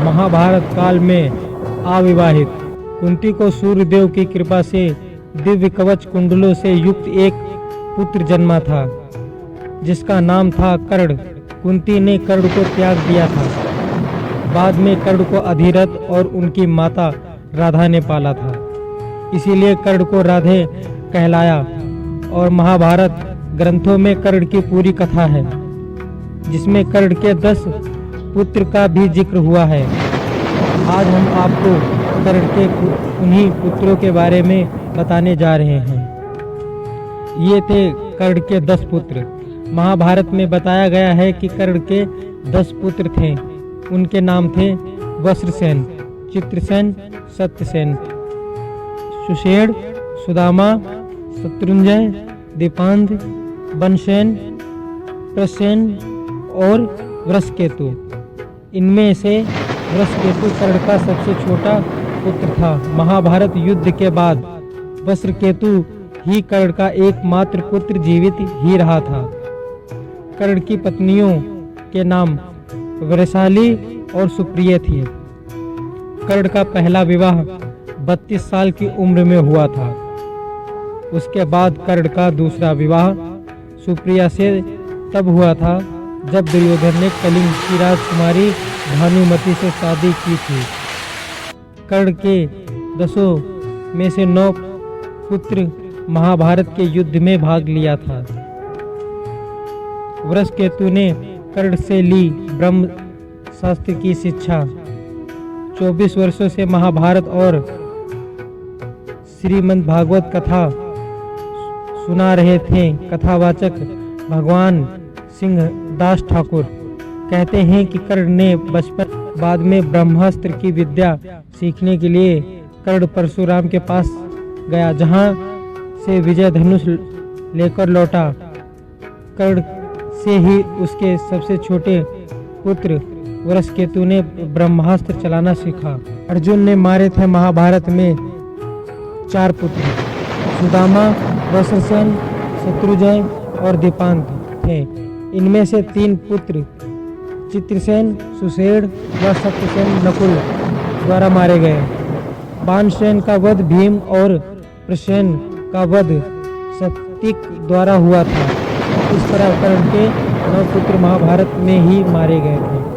महाभारत काल में अविवाहित कुंती को सूर्यदेव की कृपा से दिव्य कवच कुंडलों से युक्त एक पुत्र जन्मा था, जिसका नाम था कर्ण। कुंती ने कर्ण को त्याग दिया था। बाद में कर्ण को अधिरथ और उनकी माता राधा ने पाला था, इसीलिए कर्ण को राधे कहलाया। और महाभारत ग्रंथों में कर्ण की पूरी कथा है, जिसमें कर्ण के 10 पुत्र का भी जिक्र हुआ है। आज हम आपको कर्ण के उन्हीं पुत्रों के बारे में बताने जा रहे हैं। ये थे कर्ण के 10 पुत्र। महाभारत में बताया गया है कि कर्ण के 10 पुत्र थे। उनके नाम थे वस्त्रसेन, चित्रसेन, सत्यसेन, सुषेण, सुदामा, शत्रुंजय, दीपांध, बनसेन, प्रसेन और वृषकेतु। इनमें से वृषकेतु कर्ण का सबसे छोटा पुत्र था। महाभारत युद्ध के बाद वृषकेतु ही कर्ण का एकमात्र पुत्र जीवित ही रहा था। कर्ण की पत्नियों के नाम वैशाली और सुप्रिया थी। कर्ण का पहला विवाह 32 साल की उम्र में हुआ था। उसके बाद कर्ण का दूसरा विवाह सुप्रिया से तब हुआ था जब दुर्योधन ने कलिंग की राजकुमारी भानुमति से शादी की थी। कर्ण के 10 में से 9 पुत्र महाभारत के युद्ध में भाग लिया था। वृषकेतु ने कर्ण से ली ब्रह्म शास्त्र की शिक्षा। 24 वर्षों से महाभारत और श्रीमद् भागवत कथा सुना रहे थे। कथावाचक भगवान सिंह दास ठाकुर कहते हैं कि कर्ण ने बचपन बाद में ब्रह्मास्त्र की विद्या सीखने के लिए कर्ण परशुराम के पास गया, जहां से विजय धनुष लेकर लौटा। कर्ण से ही उसके सबसे छोटे पुत्र वृषकेतु ने ब्रह्मास्त्र चलाना सीखा। अर्जुन ने मारे थे महाभारत में 4 पुत्र, सुदामा, वज्रसेन, शत्रुंजय और दीपांत थे। इनमें से 3 पुत्र चित्रसेन, सुषेण व सत्यसेन नकुल द्वारा मारे गए। बाणसेन का वध भीम और प्रसेन का वध सत्यक द्वारा हुआ था। इस तरह कर्ण के 9 पुत्र महाभारत में ही मारे गए थे।